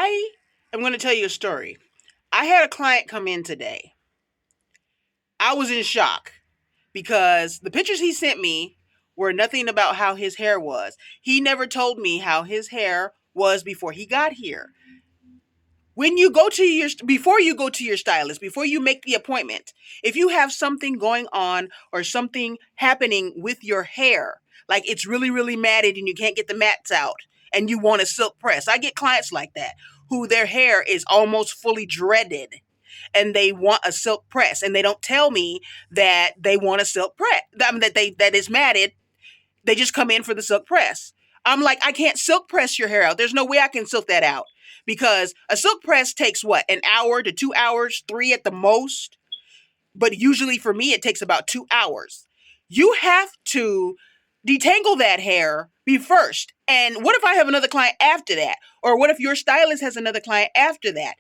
I am going to tell you a story. I had a client come in today. I was in shock because the pictures he sent me were nothing about how his hair was. He never told me how his hair was before he got here. When you go to before you go to your stylist, before you make the appointment, if you have something going on or something happening with your hair, like it's really, really matted and you can't get the mats out and you want a silk press. I get clients like that who their hair is almost fully dreaded and they want a silk press and they don't tell me that they want a silk press, that is matted. They just come in for the silk press. I'm like, I can't silk press your hair out. There's no way I can silk that out because a silk press takes what, an hour to 2 hours, 3 at the most. But usually for me, it takes about 2 hours. You have to detangle that hair first. And what if I have another client after that? Or what if your stylist has another client after that?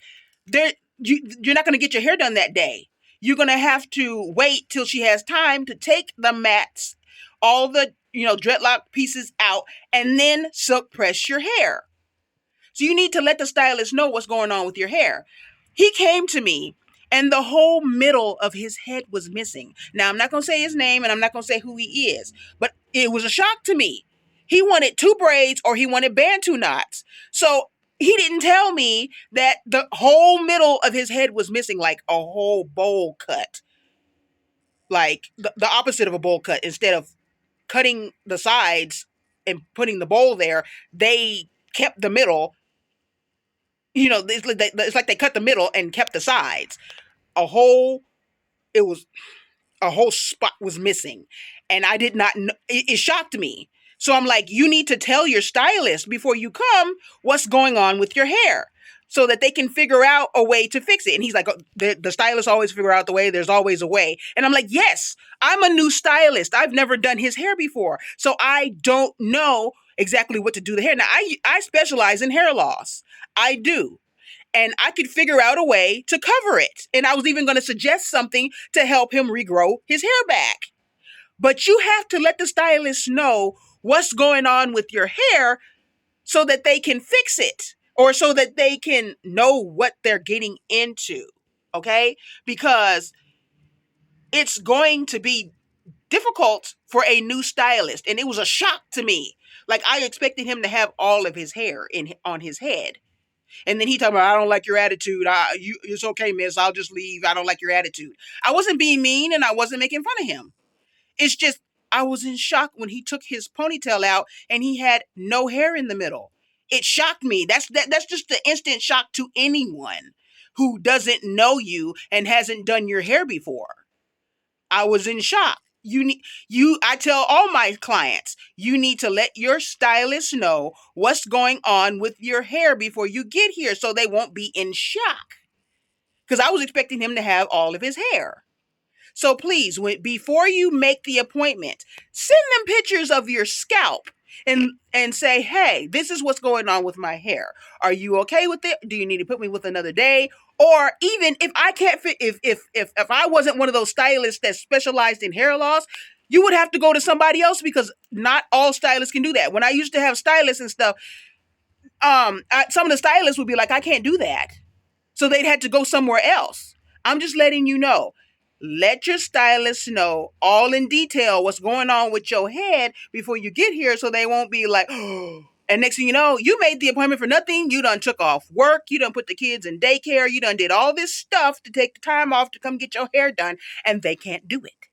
You're not going to get your hair done that day. You're going to have to wait till she has time to take the mats, all the dreadlock pieces out, and then silk press your hair. So you need to let the stylist know what's going on with your hair. He came to me and the whole middle of his head was missing. Now, I'm not going to say his name and I'm not going to say who he is, but it was a shock to me. He wanted 2 braids or he wanted Bantu knots. So he didn't tell me that the whole middle of his head was missing, like a whole bowl cut. Like the opposite of a bowl cut. Instead of cutting the sides and putting the bowl there, they kept the middle. It's like they cut the middle and kept the sides. It was a whole spot was missing. And I did not know, it shocked me. So I'm like, you need to tell your stylist before you come what's going on with your hair so that they can figure out a way to fix it. And he's like, oh, the stylist always figure out the way. There's always a way. And I'm like, yes, I'm a new stylist. I've never done his hair before. So I don't know exactly what to do to the hair. Now, I specialize in hair loss. I do. And I could figure out a way to cover it. And I was even going to suggest something to help him regrow his hair back. But you have to let the stylist know what's going on with your hair so that they can fix it or so that they can know what they're getting into. Okay? Because it's going to be difficult for a new stylist. And it was a shock to me. Like I expected him to have all of his hair on his head. And then he told me, I don't like your attitude. It's okay, miss. I'll just leave. I don't like your attitude. I wasn't being mean and I wasn't making fun of him. It's just, I was in shock when he took his ponytail out and he had no hair in the middle. It shocked me. That's just the instant shock to anyone who doesn't know you and hasn't done your hair before. I was in shock. I tell all my clients, you need to let your stylist know what's going on with your hair before you get here so they won't be in shock. Because I was expecting him to have all of his hair. So please, before you make the appointment, send them pictures of your scalp and say, hey, this is what's going on with my hair. Are you okay with it? Do you need to put me with another day? Or even if I can't fit, if I wasn't one of those stylists that specialized in hair loss, you would have to go to somebody else because not all stylists can do that. When I used to have stylists and stuff, some of the stylists would be like, I can't do that. So they'd had to go somewhere else. I'm just letting you know. Let your stylist know all in detail what's going on with your head before you get here so they won't be like, oh. And next thing you know, you made the appointment for nothing. You done took off work. You done put the kids in daycare. You done did all this stuff to take the time off to come get your hair done, and they can't do it.